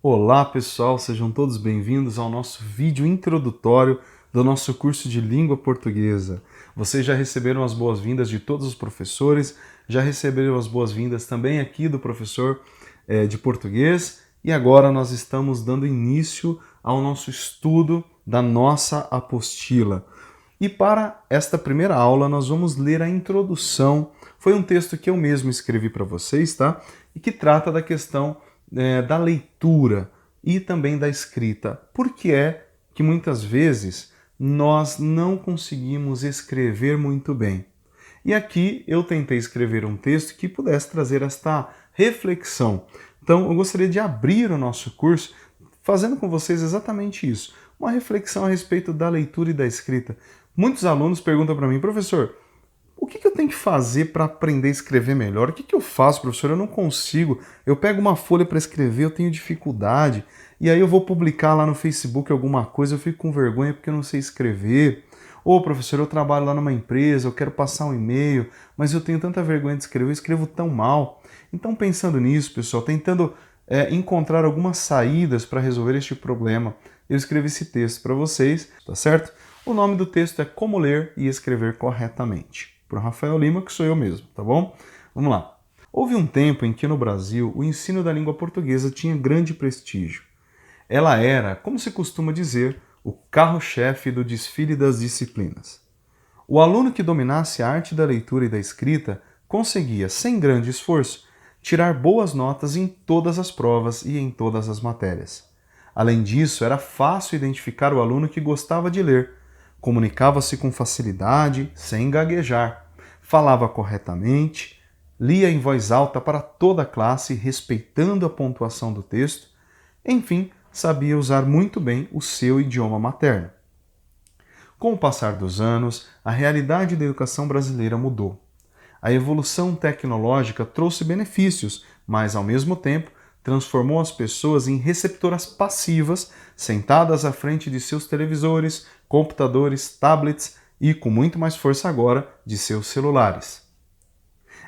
Olá pessoal, sejam todos bem-vindos ao nosso vídeo introdutório do nosso curso de língua portuguesa. Vocês já receberam as boas-vindas de todos os professores, já receberam as boas-vindas também aqui do professor de português e agora nós estamos dando início ao nosso estudo da nossa apostila. E para esta primeira aula nós vamos ler a introdução. Foi um texto que eu mesmo escrevi para vocês, tá? E que trata da questão da leitura e também da escrita. Por que é que muitas vezes nós não conseguimos escrever muito bem? E aqui eu tentei escrever um texto que pudesse trazer esta reflexão. Então eu gostaria de abrir o nosso curso fazendo com vocês exatamente isso. Uma reflexão a respeito da leitura e da escrita. Muitos alunos perguntam para mim, professor, o que eu tenho que fazer para aprender a escrever melhor? O que eu faço, professor? Eu não consigo. Eu pego uma folha para escrever, eu tenho dificuldade. E aí eu vou publicar lá no Facebook alguma coisa, eu fico com vergonha porque eu não sei escrever. Ou, professor, eu trabalho lá numa empresa, eu quero passar um e-mail, mas eu tenho tanta vergonha de escrever, eu escrevo tão mal. Então, pensando nisso, pessoal, tentando encontrar algumas saídas para resolver este problema, eu escrevi esse texto para vocês, tá certo? O nome do texto é Como Ler e Escrever Corretamente. Por Rafael Lima, que sou eu mesmo, tá bom? Vamos lá. Houve um tempo em que no Brasil o ensino da língua portuguesa tinha grande prestígio. Ela era, como se costuma dizer, o carro-chefe do desfile das disciplinas. O aluno que dominasse a arte da leitura e da escrita conseguia, sem grande esforço, tirar boas notas em todas as provas e em todas as matérias. Além disso, era fácil identificar o aluno que gostava de ler, comunicava-se com facilidade, sem gaguejar, falava corretamente, lia em voz alta para toda a classe, respeitando a pontuação do texto, enfim, sabia usar muito bem o seu idioma materno. Com o passar dos anos, a realidade da educação brasileira mudou. A evolução tecnológica trouxe benefícios, mas, ao mesmo tempo, transformou as pessoas em receptoras passivas, sentadas à frente de seus televisores, computadores, tablets e, com muito mais força agora, de seus celulares.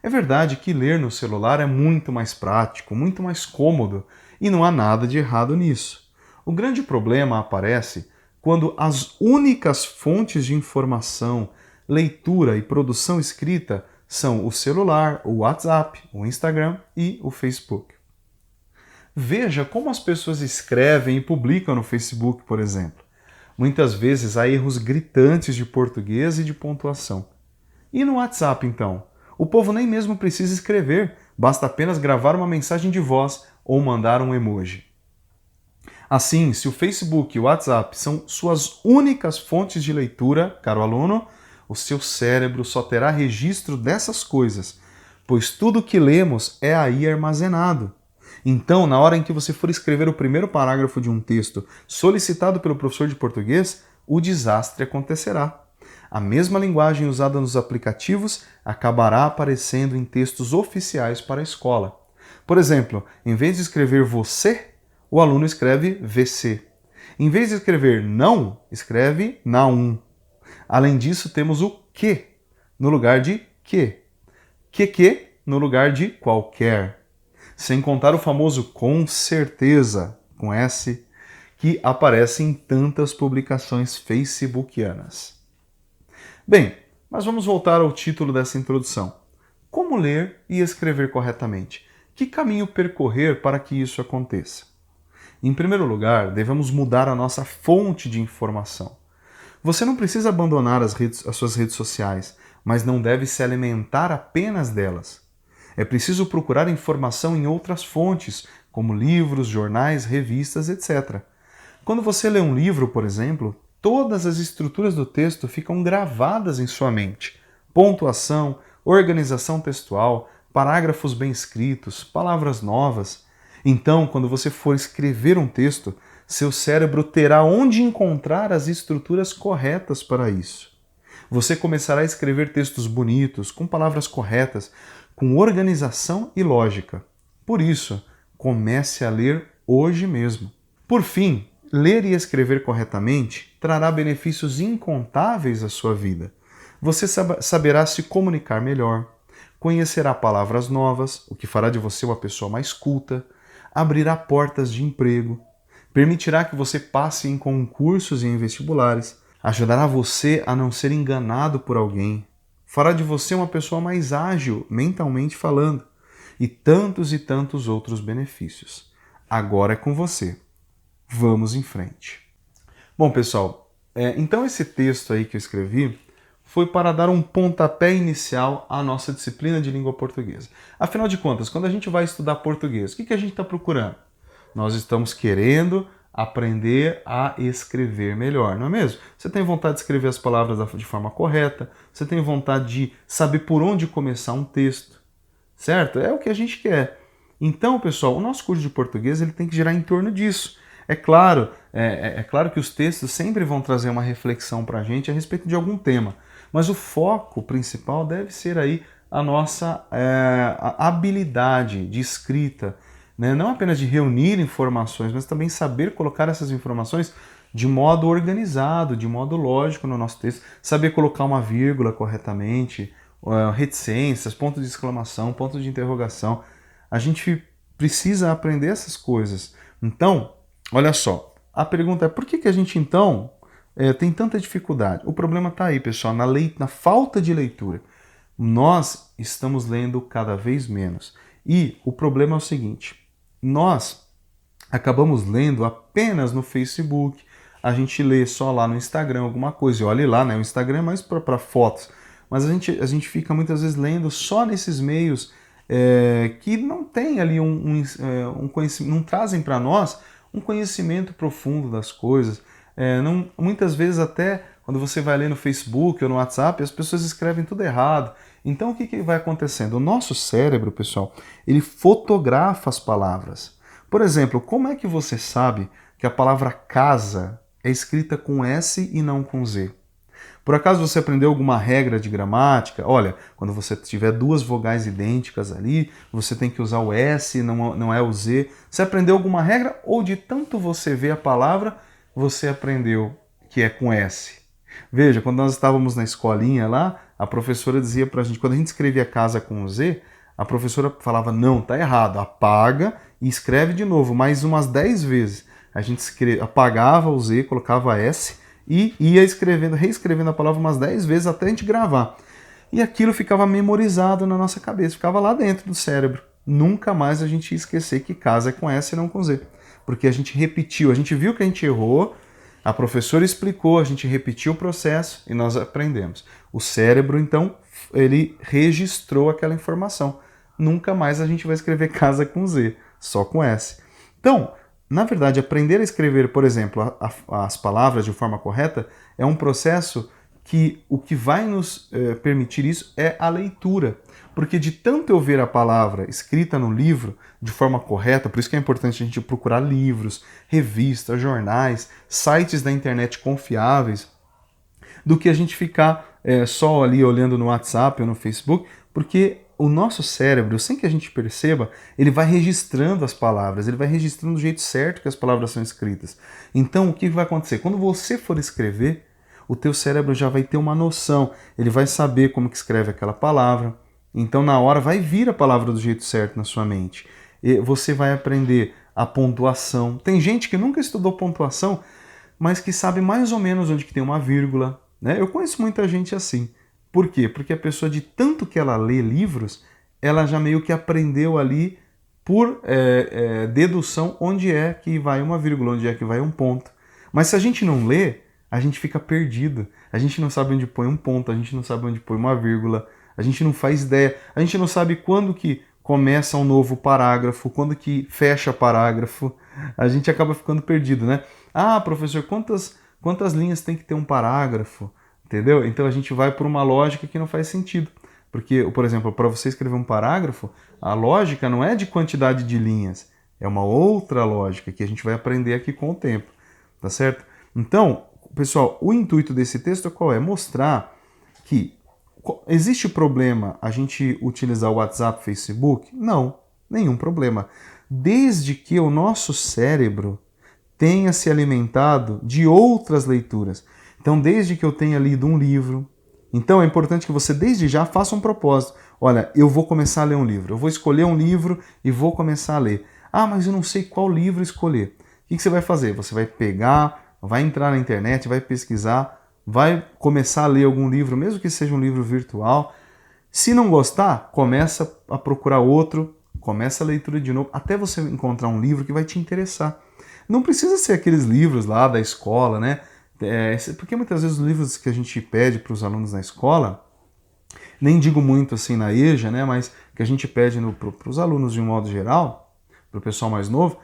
É verdade que ler no celular é muito mais prático, muito mais cômodo, e não há nada de errado nisso. O grande problema aparece quando as únicas fontes de informação, leitura e produção escrita são o celular, o WhatsApp, o Instagram e o Facebook. Veja como as pessoas escrevem e publicam no Facebook, por exemplo. Muitas vezes há erros gritantes de português e de pontuação. E no WhatsApp, então? O povo nem mesmo precisa escrever, basta apenas gravar uma mensagem de voz ou mandar um emoji. Assim, se o Facebook e o WhatsApp são suas únicas fontes de leitura, caro aluno, o seu cérebro só terá registro dessas coisas, pois tudo o que lemos é aí armazenado. Então, na hora em que você for escrever o primeiro parágrafo de um texto solicitado pelo professor de português, o desastre acontecerá. A mesma linguagem usada nos aplicativos acabará aparecendo em textos oficiais para a escola. Por exemplo, em vez de escrever você, o aluno escreve VC. Em vez de escrever não, escreve não. Além disso, temos o que no lugar de que. Que no lugar de qualquer. Sem contar o famoso com certeza, com S, que aparece em tantas publicações facebookianas. Bem, mas vamos voltar ao título dessa introdução. Como ler e escrever corretamente? Que caminho percorrer para que isso aconteça? Em primeiro lugar, devemos mudar a nossa fonte de informação. Você não precisa abandonar as suas redes sociais, mas não deve se alimentar apenas delas. É preciso procurar informação em outras fontes, como livros, jornais, revistas, etc. Quando você lê um livro, por exemplo, todas as estruturas do texto ficam gravadas em sua mente. Pontuação, organização textual, parágrafos bem escritos, palavras novas. Então, quando você for escrever um texto, seu cérebro terá onde encontrar as estruturas corretas para isso. Você começará a escrever textos bonitos, com palavras corretas, com organização e lógica. Por isso, comece a ler hoje mesmo. Por fim, ler e escrever corretamente trará benefícios incontáveis à sua vida. Você saberá se comunicar melhor, conhecerá palavras novas, o que fará de você uma pessoa mais culta, abrirá portas de emprego, permitirá que você passe em concursos e em vestibulares, ajudará você a não ser enganado por alguém, fará de você uma pessoa mais ágil, mentalmente falando, e tantos outros benefícios. Agora é com você. Vamos em frente. Bom, pessoal, então esse texto aí que eu escrevi foi para dar um pontapé inicial à nossa disciplina de língua portuguesa. Afinal de contas, quando a gente vai estudar português, o que a gente está procurando? Nós estamos querendo aprender a escrever melhor, não é mesmo? Você tem vontade de escrever as palavras de forma correta, você tem vontade de saber por onde começar um texto, certo? É o que a gente quer. Então, pessoal, o nosso curso de português ele tem que girar em torno disso. É claro, é claro que os textos sempre vão trazer uma reflexão para a gente a respeito de algum tema, mas o foco principal deve ser aí a nossa a habilidade de escrita, né? Não apenas de reunir informações, mas também saber colocar essas informações de modo organizado, de modo lógico no nosso texto, saber colocar uma vírgula corretamente, reticências, ponto de exclamação, ponto de interrogação. A gente precisa aprender essas coisas. Então, olha só, a pergunta é por que a gente então tem tanta dificuldade? O problema está aí, pessoal, na falta de leitura. Nós estamos lendo cada vez menos. E o problema é o seguinte, nós acabamos lendo apenas no Facebook, a gente lê só lá no Instagram alguma coisa, e olha lá, né? O Instagram é mais para fotos, mas a gente fica muitas vezes lendo só nesses meios que não tem ali um conhecimento, não trazem para nós um conhecimento profundo das coisas. Muitas vezes até quando você vai ler no Facebook ou no WhatsApp, as pessoas escrevem tudo errado. Então o que vai acontecendo? O nosso cérebro, pessoal, ele fotografa as palavras. Por exemplo, como é que você sabe que a palavra casa é escrita com S e não com Z? Por acaso você aprendeu alguma regra de gramática? Olha, quando você tiver duas vogais idênticas ali, você tem que usar o S, não é o Z. Você aprendeu alguma regra ou de tanto você ver a palavra, você aprendeu que é com S? Veja, quando nós estávamos na escolinha lá, a professora dizia pra gente, quando a gente escrevia casa com o Z, a professora falava, não, tá errado, apaga e escreve de novo, mais umas 10 vezes. A gente apagava o Z, colocava S e ia reescrevendo a palavra umas 10 vezes até a gente gravar. E aquilo ficava memorizado na nossa cabeça, ficava lá dentro do cérebro. Nunca mais a gente ia esquecer que casa é com S e não com Z. Porque a gente repetiu, a gente viu que a gente errou, a professora explicou, a gente repetiu o processo e nós aprendemos. O cérebro, então, ele registrou aquela informação. Nunca mais a gente vai escrever casa com Z, só com S. Então, na verdade, aprender a escrever, por exemplo, as palavras de forma correta é um processo que o que vai nos permitir isso é a leitura. Porque de tanto eu ver a palavra escrita no livro de forma correta, por isso que é importante a gente procurar livros, revistas, jornais, sites da internet confiáveis, do que a gente ficar só ali olhando no WhatsApp ou no Facebook, porque o nosso cérebro, sem que a gente perceba, ele vai registrando as palavras, ele vai registrando do jeito certo que as palavras são escritas. Então, o que vai acontecer? Quando você for escrever, o teu cérebro já vai ter uma noção, ele vai saber como que escreve aquela palavra, então na hora vai vir a palavra do jeito certo na sua mente. E você vai aprender a pontuação. Tem gente que nunca estudou pontuação, mas que sabe mais ou menos onde que tem uma vírgula, né? Eu conheço muita gente assim. Por quê? Porque a pessoa, de tanto que ela lê livros, ela já meio que aprendeu ali por dedução onde é que vai uma vírgula, onde é que vai um ponto. Mas se a gente não lê, a gente fica perdido. A gente não sabe onde põe um ponto, a gente não sabe onde põe uma vírgula, a gente não faz ideia, a gente não sabe quando que começa um novo parágrafo, quando que fecha parágrafo, a gente acaba ficando perdido, né? Ah, professor, quantas linhas tem que ter um parágrafo? Entendeu? Então a gente vai por uma lógica que não faz sentido. Porque, por exemplo, para você escrever um parágrafo, a lógica não é de quantidade de linhas, é uma outra lógica que a gente vai aprender aqui com o tempo, tá certo? Então, pessoal, o intuito desse texto qual é? Mostrar que existe problema a gente utilizar o WhatsApp, Facebook? Não, nenhum problema. Desde que o nosso cérebro tenha se alimentado de outras leituras. Então, desde que eu tenha lido um livro, então é importante que você desde já faça um propósito. Olha, eu vou começar a ler um livro, eu vou escolher um livro e vou começar a ler. Ah, mas eu não sei qual livro escolher. O que você vai fazer? Você vai pegar, vai entrar na internet, vai pesquisar, vai começar a ler algum livro, mesmo que seja um livro virtual. Se não gostar, começa a procurar outro, começa a leitura de novo, até você encontrar um livro que vai te interessar. Não precisa ser aqueles livros lá da escola, né? Porque muitas vezes os livros que a gente pede para os alunos na escola, nem digo muito assim na EJA, né? Mas que a gente pede para os alunos de um modo geral, para o pessoal mais novo,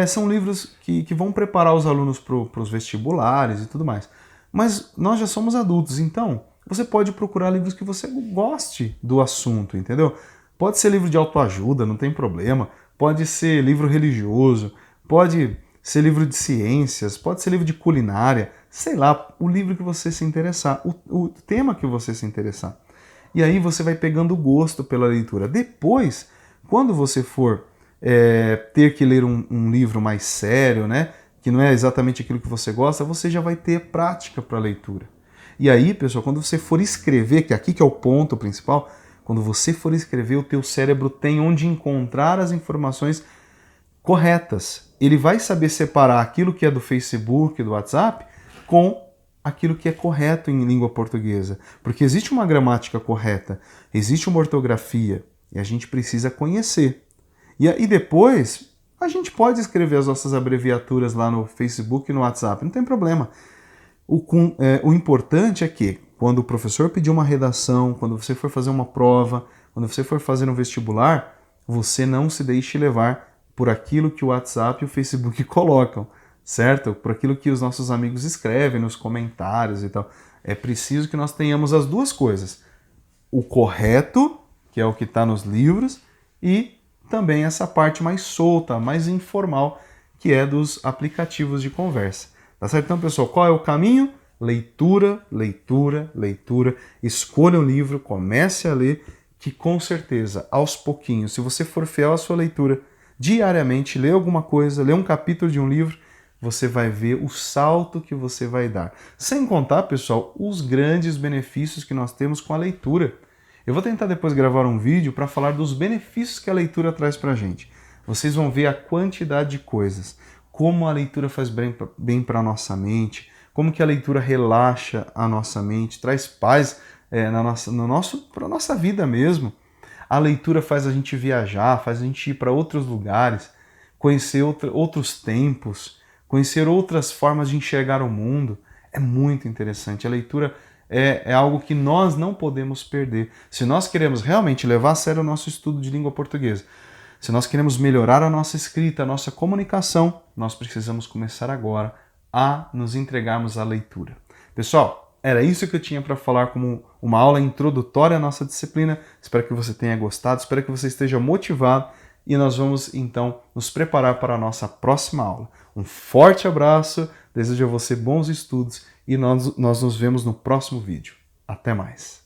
são livros que vão preparar os alunos para os vestibulares e tudo mais. Mas nós já somos adultos, então você pode procurar livros que você goste do assunto, entendeu? Pode ser livro de autoajuda, não tem problema. Pode ser livro religioso, pode ser livro de ciências, pode ser livro de culinária, sei lá, o livro que você se interessar, o tema que você se interessar. E aí você vai pegando gosto pela leitura. Depois, quando você for ter que ler um livro mais sério, né, que não é exatamente aquilo que você gosta, você já vai ter prática para a leitura. E aí, pessoal, quando você for escrever, que aqui que é o ponto principal, quando você for escrever, o teu cérebro tem onde encontrar as informações corretas. Ele vai saber separar aquilo que é do Facebook, do WhatsApp, com aquilo que é correto em língua portuguesa. Porque existe uma gramática correta, existe uma ortografia, e a gente precisa conhecer. E aí depois, a gente pode escrever as nossas abreviaturas lá no Facebook e no WhatsApp, não tem problema. O importante é que, quando o professor pedir uma redação, quando você for fazer uma prova, quando você for fazer um vestibular, você não se deixe levar por aquilo que o WhatsApp e o Facebook colocam, certo? Por aquilo que os nossos amigos escrevem nos comentários e tal. É preciso que nós tenhamos as duas coisas. O correto, que é o que está nos livros, e também essa parte mais solta, mais informal, que é dos aplicativos de conversa. Tá certo? Então, pessoal, qual é o caminho? Leitura, leitura, leitura. Escolha um livro, comece a ler, que com certeza, aos pouquinhos, se você for fiel à sua leitura, diariamente, ler alguma coisa, ler um capítulo de um livro, você vai ver o salto que você vai dar. Sem contar, pessoal, os grandes benefícios que nós temos com a leitura. Eu vou tentar depois gravar um vídeo para falar dos benefícios que a leitura traz para a gente. Vocês vão ver a quantidade de coisas, como a leitura faz bem para a nossa mente, como que a leitura relaxa a nossa mente, traz paz para a nossa vida mesmo. A leitura faz a gente viajar, faz a gente ir para outros lugares, conhecer outros tempos, conhecer outras formas de enxergar o mundo. É muito interessante. A leitura é algo que nós não podemos perder. Se nós queremos realmente levar a sério o nosso estudo de língua portuguesa, se nós queremos melhorar a nossa escrita, a nossa comunicação, nós precisamos começar agora a nos entregarmos à leitura. Pessoal, era isso que eu tinha para falar como uma aula introdutória à nossa disciplina. Espero que você tenha gostado, espero que você esteja motivado e nós vamos então nos preparar para a nossa próxima aula. Um forte abraço, desejo a você bons estudos e nós nos vemos no próximo vídeo. Até mais!